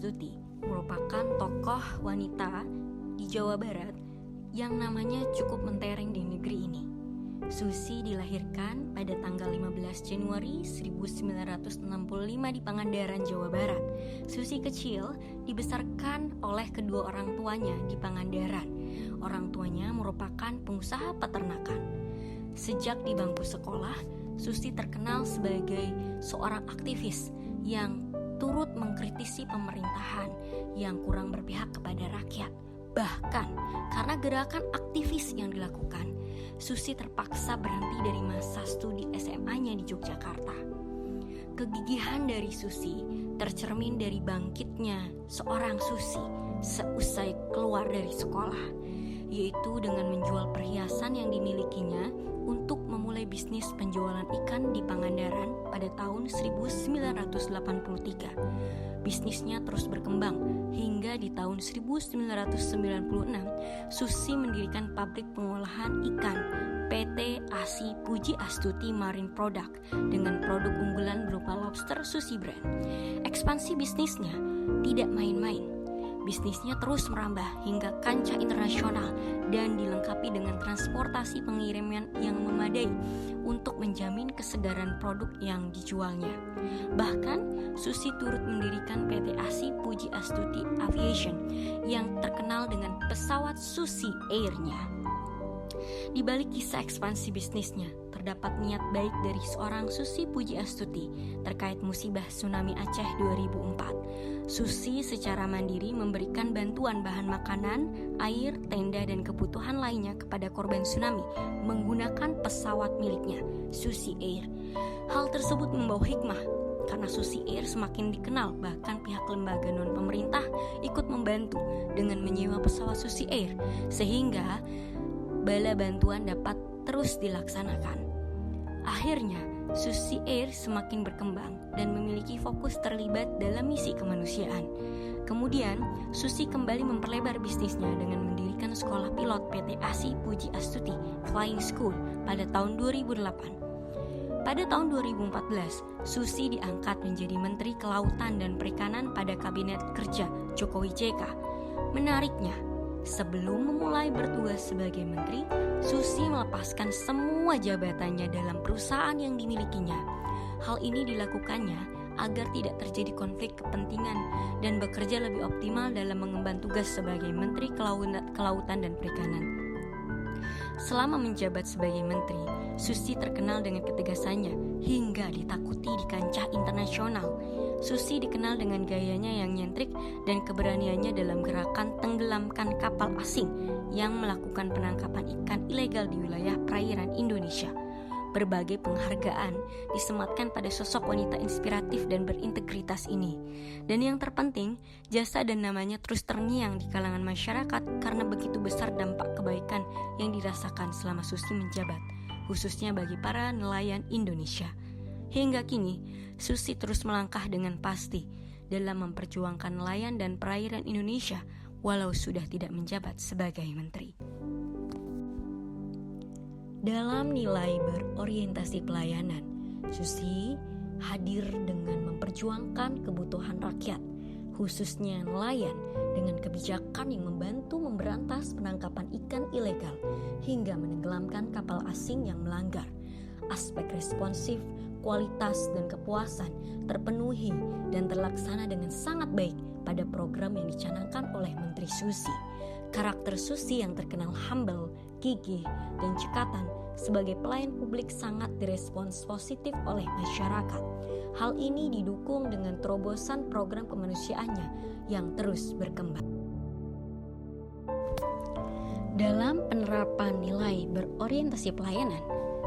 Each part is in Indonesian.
Astuti merupakan tokoh wanita di Jawa Barat yang namanya cukup mentereng di negeri ini. Susi dilahirkan pada tanggal 15 Januari 1965 di Pangandaran, Jawa Barat. Susi kecil dibesarkan oleh kedua orang tuanya di Pangandaran. Orang tuanya merupakan pengusaha peternakan. Sejak di bangku sekolah, Susi terkenal sebagai seorang aktivis yang turut mengkritisi pemerintahan yang kurang berpihak kepada rakyat. Bahkan karena gerakan aktivis yang dilakukan, Susi terpaksa berhenti dari masa studi SMA-nya di Yogyakarta. Kegigihan dari Susi tercermin dari bangkitnya seorang Susi seusai keluar dari sekolah, yaitu dengan menjual perhiasan yang dimilikinya untuk memulai bisnis penjualan ikan di Pangandaran pada tahun 1983. Bisnisnya terus berkembang hingga di tahun 1996 Susi mendirikan pabrik pengolahan ikan PT ASI Puji Astuti Marine Product dengan produk unggulan berupa lobster Susi Brand. Ekspansi bisnisnya tidak main-main. Bisnisnya terus merambah hingga kancah internasional dan dilengkapi dengan transportasi pengiriman yang memadai untuk menjamin kesegaran produk yang dijualnya. Bahkan Susi turut mendirikan PT ASI Puji Astuti Aviation yang terkenal dengan pesawat Susi Air-nya. Di balik kisah ekspansi bisnisnya, terdapat niat baik dari seorang Susi Puji Astuti terkait musibah tsunami Aceh 2004. Susi secara mandiri memberikan bantuan bahan makanan, air, tenda, dan kebutuhan lainnya kepada korban tsunami menggunakan pesawat miliknya, Susi Air. Hal tersebut membawa hikmah karena Susi Air semakin dikenal, bahkan pihak lembaga non-pemerintah ikut membantu dengan menyewa pesawat Susi Air sehingga bala bantuan dapat terus dilaksanakan. Akhirnya, Susi Air semakin berkembang dan memiliki fokus terlibat dalam misi kemanusiaan. Kemudian, Susi kembali memperlebar bisnisnya dengan mendirikan sekolah pilot PT ASI Puji Astuti Flying School pada tahun 2008. Pada tahun 2014, Susi diangkat menjadi Menteri Kelautan dan Perikanan pada Kabinet Kerja Jokowi JK. Menariknya, sebelum memulai bertugas sebagai menteri, Susi melepaskan semua jabatannya dalam perusahaan yang dimilikinya. Hal ini dilakukannya agar tidak terjadi konflik kepentingan dan bekerja lebih optimal dalam mengemban tugas sebagai Menteri Kelautan dan Perikanan. Selama menjabat sebagai menteri, Susi terkenal dengan ketegasannya hingga ditakuti di kancah internasional. Susi dikenal dengan gayanya yang nyentrik dan keberaniannya dalam gerakan tenggelamkan kapal asing yang melakukan penangkapan ikan ilegal di wilayah perairan Indonesia. Berbagai penghargaan disematkan pada sosok wanita inspiratif dan berintegritas ini. Dan yang terpenting, jasa dan namanya terus terngiang di kalangan masyarakat karena begitu besar dampak kebaikan yang dirasakan selama Susi menjabat, khususnya bagi para nelayan Indonesia. Hingga kini, Susi terus melangkah dengan pasti dalam memperjuangkan nelayan dan perairan Indonesia walau sudah tidak menjabat sebagai menteri. Dalam nilai berorientasi pelayanan, Susi hadir dengan memperjuangkan kebutuhan rakyat, khususnya nelayan, dengan kebijakan yang membantu memberantas penangkapan ikan ilegal hingga menenggelamkan kapal asing yang melanggar. Aspek responsif, kualitas, dan kepuasan terpenuhi dan terlaksana dengan sangat baik pada program yang dicanangkan oleh Menteri Susi. Karakter Susi yang terkenal humble, gigih, dan cekatan sebagai pelayan publik sangat direspons positif oleh masyarakat. Hal ini didukung dengan terobosan program kemanusiaannya yang terus berkembang. Dalam penerapan nilai berorientasi pelayanan,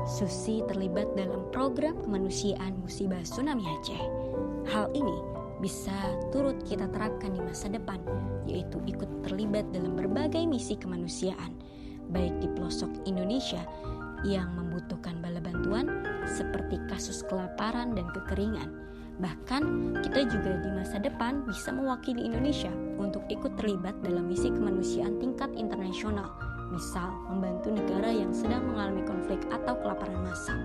Susi terlibat dalam program kemanusiaan musibah tsunami Aceh. Hal ini bisa turut kita terapkan di masa depan, yaitu ikut terlibat dalam berbagai misi kemanusiaan, baik di pelosok Indonesia yang membutuhkan bala bantuan seperti kasus kelaparan dan kekeringan. Bahkan kita juga di masa depan bisa mewakili Indonesia untuk ikut terlibat dalam misi kemanusiaan tingkat internasional, misal membantu negara yang sedang mengalami konflik atau kelaparan massal.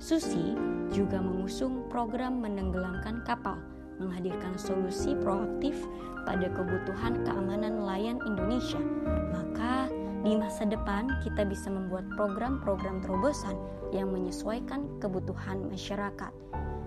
Susi juga mengusung program menenggelamkan kapal menghadirkan solusi proaktif pada kebutuhan keamanan nelayan Indonesia, maka di masa depan kita bisa membuat program-program terobosan yang menyesuaikan kebutuhan masyarakat,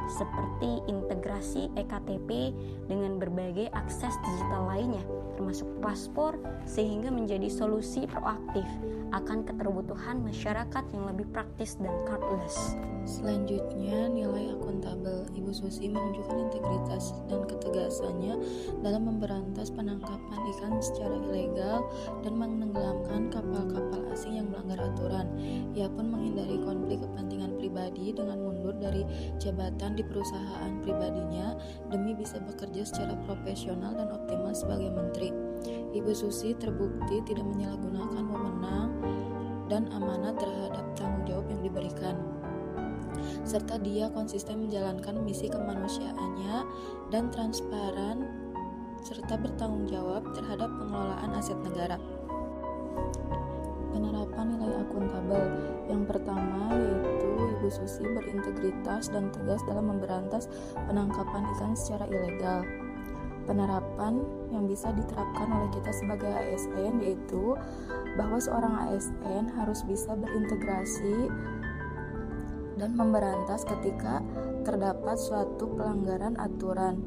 seperti integrasi eKTP dengan berbagai akses digital lainnya, termasuk paspor, sehingga menjadi solusi proaktif akan keterbutuhan masyarakat yang lebih praktis dan cardless. Selanjutnya, nilai akuntabel. Ibu Susi menunjukkan integritas dan ketegasannya dalam memberantas penangkapan ikan secara ilegal dan menenggelamkan kapal-kapal asing yang melanggar aturan. Ia pun menghindari konflik kepentingan pribadi dengan mundur dari jabatan di perusahaan pribadinya demi bisa bekerja secara profesional dan optimal sebagai menteri. Ibu Susi terbukti tidak menyalahgunakan wewenang dan amanat terhadap tanggung jawab yang diberikan, serta dia konsisten menjalankan misi kemanusiaannya dan transparan serta bertanggung jawab terhadap pengelolaan aset negara. Penerapan nilai akuntabel. Yang pertama yaitu Ibu Susi berintegritas dan tegas dalam memberantas penangkapan ikan secara ilegal. Penerapan yang bisa diterapkan oleh kita sebagai ASN yaitu bahwa seorang ASN harus bisa berintegrasi dan memberantas ketika terdapat suatu pelanggaran aturan.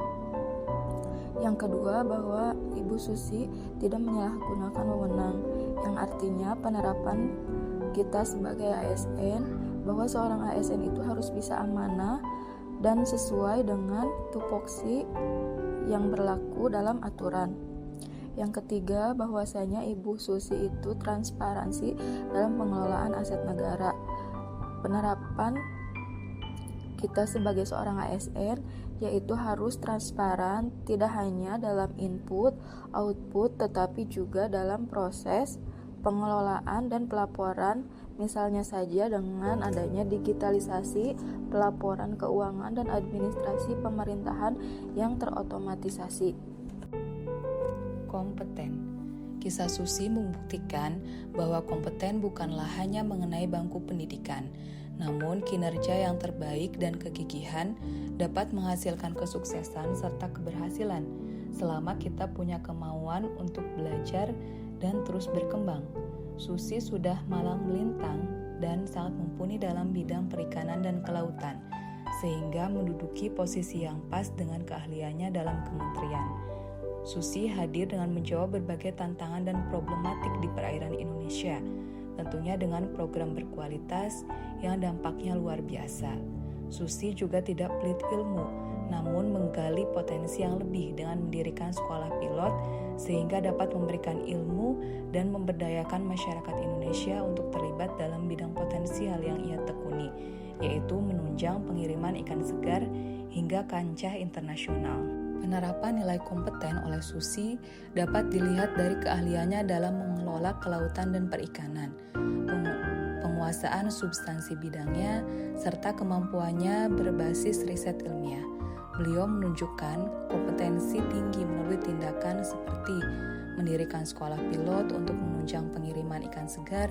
Yang kedua, bahwa Ibu Susi tidak menyalahgunakan wewenang, yang artinya penerapan kita sebagai ASN bahwa seorang ASN itu harus bisa amanah dan sesuai dengan tupoksi yang berlaku dalam aturan. Yang ketiga, bahwasanya Ibu Susi itu transparansi dalam pengelolaan aset negara. Penerapan kita sebagai seorang ASN yaitu harus transparan tidak hanya dalam input, output, tetapi juga dalam proses pengelolaan dan pelaporan, misalnya saja dengan adanya digitalisasi pelaporan keuangan dan administrasi pemerintahan yang terotomatisasi. Kompeten. Kisah Susi membuktikan bahwa kompeten bukanlah hanya mengenai bangku pendidikan, namun kinerja yang terbaik dan kegigihan dapat menghasilkan kesuksesan serta keberhasilan selama kita punya kemauan untuk belajar dan terus berkembang. Susi sudah malang melintang dan sangat mumpuni dalam bidang perikanan dan kelautan, sehingga menduduki posisi yang pas dengan keahliannya dalam kementerian. Susi hadir dengan menjawab berbagai tantangan dan problematik di perairan Indonesia, tentunya dengan program berkualitas yang dampaknya luar biasa. Susi juga tidak pelit ilmu, namun menggali potensi yang lebih dengan mendirikan sekolah pilot sehingga dapat memberikan ilmu dan memberdayakan masyarakat Indonesia untuk terlibat dalam bidang potensial yang ia tekuni, yaitu menunjang pengiriman ikan segar hingga kancah internasional. Penerapan nilai kompeten oleh Susi dapat dilihat dari keahliannya dalam mengelola kelautan dan perikanan, penguasaan substansi bidangnya, serta kemampuannya berbasis riset ilmiah. Beliau menunjukkan kompetensi tinggi melalui tindakan seperti mendirikan sekolah pilot untuk menunjang pengiriman ikan segar,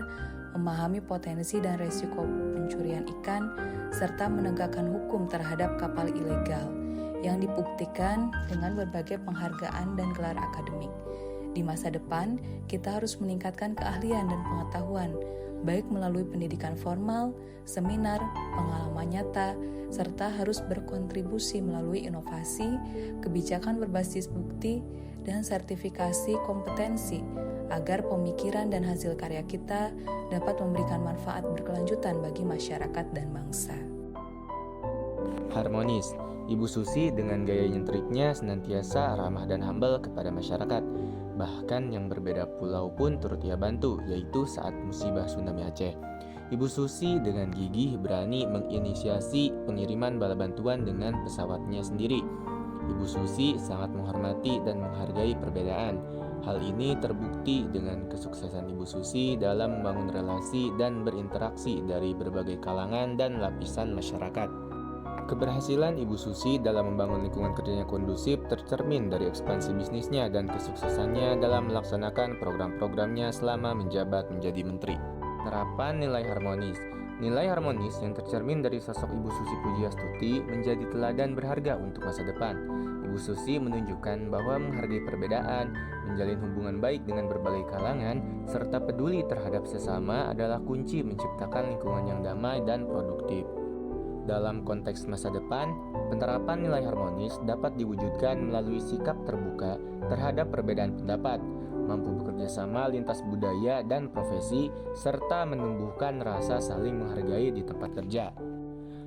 memahami potensi dan resiko pencurian ikan, serta menegakkan hukum terhadap kapal ilegal, yang dibuktikan dengan berbagai penghargaan dan gelar akademik. Di masa depan, kita harus meningkatkan keahlian dan pengetahuan, baik melalui pendidikan formal, seminar, pengalaman nyata, serta harus berkontribusi melalui inovasi, kebijakan berbasis bukti, dan sertifikasi kompetensi, agar pemikiran dan hasil karya kita dapat memberikan manfaat berkelanjutan bagi masyarakat dan bangsa. Harmonis. Ibu Susi dengan gaya nyentriknya senantiasa ramah dan humble kepada masyarakat. Bahkan yang berbeda pulau pun turut ia bantu, yaitu saat musibah tsunami Aceh. Ibu Susi dengan gigih berani menginisiasi pengiriman bala bantuan dengan pesawatnya sendiri. Ibu Susi sangat menghormati dan menghargai perbedaan. Hal ini terbukti dengan kesuksesan Ibu Susi dalam membangun relasi dan berinteraksi dari berbagai kalangan dan lapisan masyarakat. Keberhasilan Ibu Susi dalam membangun lingkungan kerjanya kondusif tercermin dari ekspansi bisnisnya dan kesuksesannya dalam melaksanakan program-programnya selama menjabat menjadi menteri. Penerapan nilai harmonis. Nilai harmonis yang tercermin dari sosok Ibu Susi Pujiastuti menjadi teladan berharga untuk masa depan. Ibu Susi menunjukkan bahwa menghargai perbedaan, menjalin hubungan baik dengan berbagai kalangan, serta peduli terhadap sesama adalah kunci menciptakan lingkungan yang damai dan produktif. Dalam konteks masa depan, penerapan nilai harmonis dapat diwujudkan melalui sikap terbuka terhadap perbedaan pendapat, mampu bekerja sama lintas budaya dan profesi, serta menumbuhkan rasa saling menghargai di tempat kerja.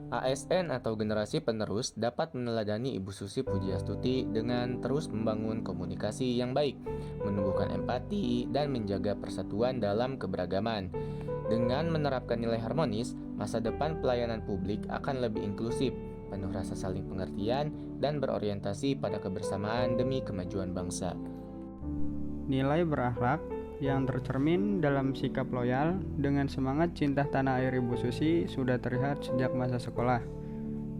ASN atau generasi penerus dapat meneladani Ibu Susi Pujiastuti dengan terus membangun komunikasi yang baik, menumbuhkan empati, dan menjaga persatuan dalam keberagaman. Dengan menerapkan nilai harmonis, masa depan pelayanan publik akan lebih inklusif, penuh rasa saling pengertian, dan berorientasi pada kebersamaan demi kemajuan bangsa. Nilai berakhlak yang tercermin dalam sikap loyal dengan semangat cinta tanah air Ibu Susi sudah terlihat sejak masa sekolah.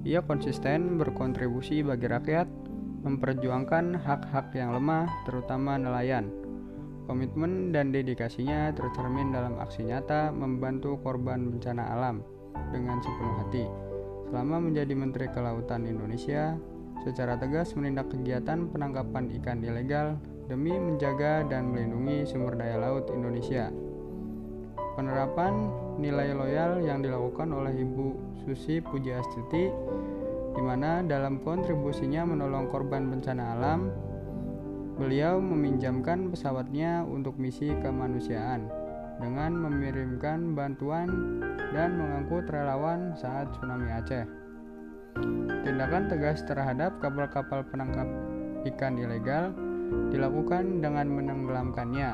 Ia konsisten berkontribusi bagi rakyat, memperjuangkan hak-hak yang lemah, terutama nelayan. Komitmen dan dedikasinya tercermin dalam aksi nyata membantu korban bencana alam dengan sepenuh hati. Selama menjadi Menteri Kelautan Indonesia, secara tegas menindak kegiatan penangkapan ikan ilegal demi menjaga dan melindungi sumber daya laut Indonesia. Penerapan nilai loyal yang dilakukan oleh Ibu Susi Pujiastuti, di mana dalam kontribusinya menolong korban bencana alam, beliau meminjamkan pesawatnya untuk misi kemanusiaan dengan mengirimkan bantuan dan mengangkut relawan saat tsunami Aceh. Tindakan tegas terhadap kapal-kapal penangkap ikan ilegal dilakukan dengan menenggelamkannya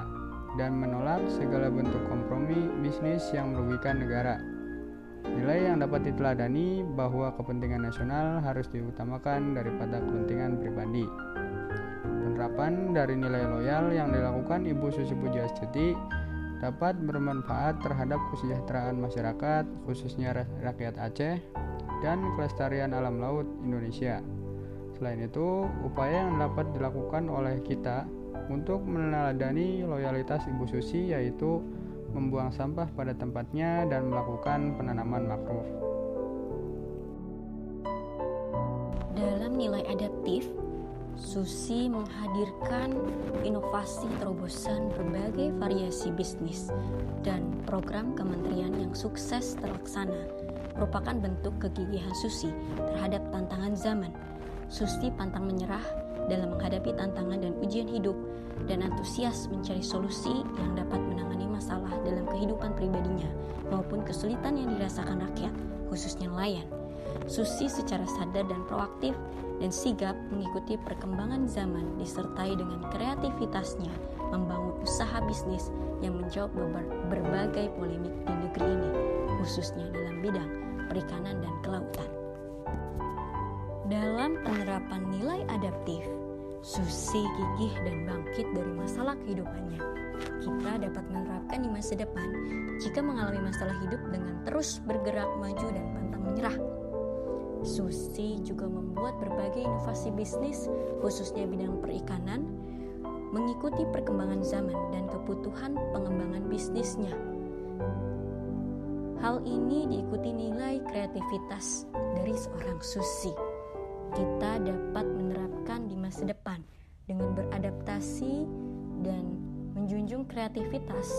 dan menolak segala bentuk kompromi bisnis yang merugikan negara. Nilai yang dapat diteladani bahwa kepentingan nasional harus diutamakan daripada kepentingan pribadi. Penerapan dari nilai loyal yang dilakukan Ibu Susi Pujiastuti dapat bermanfaat terhadap kesejahteraan masyarakat, khususnya rakyat Aceh, dan kelestarian alam laut Indonesia. Selain itu, upaya yang dapat dilakukan oleh kita untuk meneladani loyalitas Ibu Susi yaitu membuang sampah pada tempatnya dan melakukan penanaman mangrove. Dalam nilai adaptif, Susi menghadirkan inovasi terobosan berbagai variasi bisnis dan program kementerian yang sukses terlaksana merupakan bentuk kegigihan Susi terhadap tantangan zaman. Susi pantang menyerah dalam menghadapi tantangan dan ujian hidup dan antusias mencari solusi yang dapat menangani masalah dalam kehidupan pribadinya maupun kesulitan yang dirasakan rakyat, khususnya nelayan. Susi secara sadar dan proaktif dan sigap mengikuti perkembangan zaman disertai dengan kreativitasnya membangun usaha bisnis yang menjawab berbagai polemik di negeri ini, khususnya dalam bidang perikanan dan kelautan. Dalam penerapan nilai adaptif, Susi gigih dan bangkit dari masalah kehidupannya. Kita dapat menerapkan di masa depan jika mengalami masalah hidup dengan terus bergerak maju dan pantang menyerah. Susi juga membuat berbagai inovasi bisnis, khususnya bidang perikanan, mengikuti perkembangan zaman dan kebutuhan pengembangan bisnisnya. Hal ini diikuti nilai kreativitas dari seorang Susi. Kita dapat menerapkan di masa depan dengan beradaptasi dan menjunjung kreativitas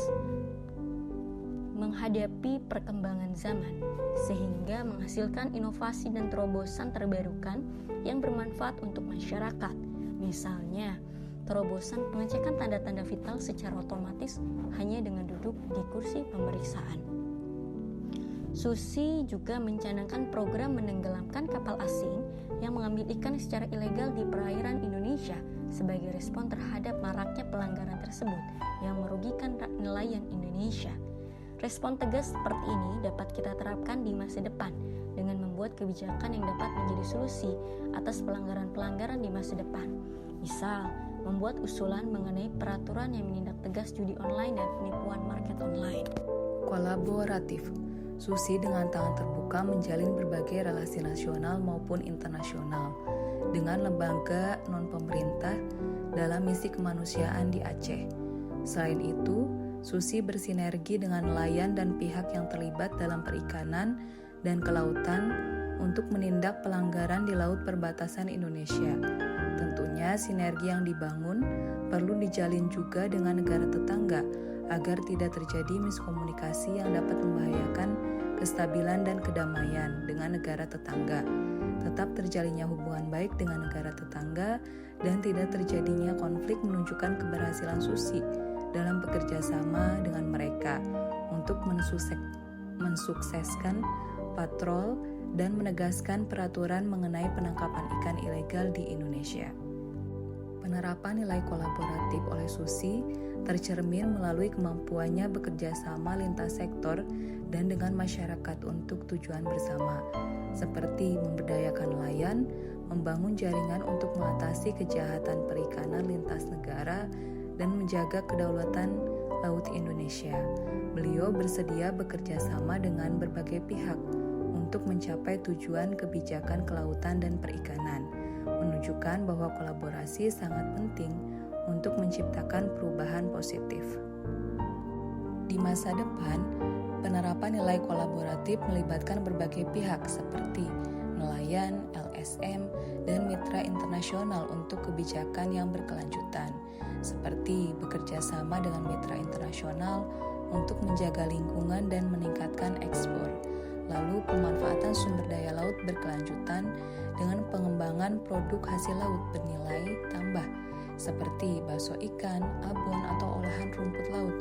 menghadapi perkembangan zaman sehingga menghasilkan inovasi dan terobosan terbarukan yang bermanfaat untuk masyarakat. Misalnya, terobosan pengecekan tanda-tanda vital secara otomatis hanya dengan duduk di kursi pemeriksaan. Susi juga mencanangkan program menenggelamkan kapal asing yang mengambil ikan secara ilegal di perairan Indonesia sebagai respon terhadap maraknya pelanggaran tersebut yang merugikan nelayan Indonesia. Respon tegas seperti ini dapat kita terapkan di masa depan dengan membuat kebijakan yang dapat menjadi solusi atas pelanggaran-pelanggaran di masa depan. Misal, membuat usulan mengenai peraturan yang menindak tegas judi online dan penipuan market online. Kolaboratif. Susi dengan tangan terbuka menjalin berbagai relasi nasional maupun internasional dengan lembaga non-pemerintah dalam misi kemanusiaan di Aceh. Selain itu, Susi bersinergi dengan nelayan dan pihak yang terlibat dalam perikanan dan kelautan untuk menindak pelanggaran di laut perbatasan Indonesia. Tentunya sinergi yang dibangun perlu dijalin juga dengan negara tetangga agar tidak terjadi miskomunikasi yang dapat membahayakan kestabilan dan kedamaian dengan negara tetangga. Tetap terjalinnya hubungan baik dengan negara tetangga dan tidak terjadinya konflik menunjukkan keberhasilan Susi dalam bekerja sama dengan mereka untuk mensukseskan patrol dan menegaskan peraturan mengenai penangkapan ikan ilegal di Indonesia. Penerapan nilai kolaboratif oleh Susi tercermin melalui kemampuannya bekerja sama lintas sektor dan dengan masyarakat untuk tujuan bersama, seperti memberdayakan nelayan, membangun jaringan untuk mengatasi kejahatan perikanan lintas negara, dan menjaga kedaulatan laut Indonesia. Beliau bersedia bekerja sama dengan berbagai pihak untuk mencapai tujuan kebijakan kelautan dan perikanan, menunjukkan bahwa kolaborasi sangat penting untuk menciptakan perubahan positif. Di masa depan, penerapan nilai kolaboratif melibatkan berbagai pihak seperti nelayan, LSM, dan mitra internasional untuk kebijakan yang berkelanjutan, seperti bekerja sama dengan mitra internasional untuk menjaga lingkungan dan meningkatkan ekspor, lalu pemanfaatan sumber daya laut berkelanjutan dengan pengembangan produk hasil laut bernilai tambah, seperti bakso ikan, abon, atau olahan rumput laut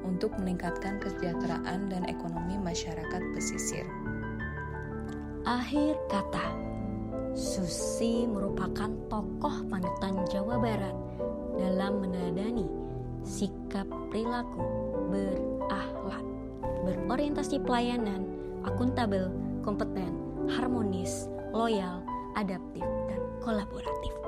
untuk meningkatkan kesejahteraan dan ekonomi masyarakat pesisir. Akhir kata, Susi merupakan tokoh panutan Jawa Barat dalam meneladani sikap perilaku berakhlak, berorientasi pelayanan, akuntabel, kompeten, harmonis, loyal, adaptif, dan kolaboratif.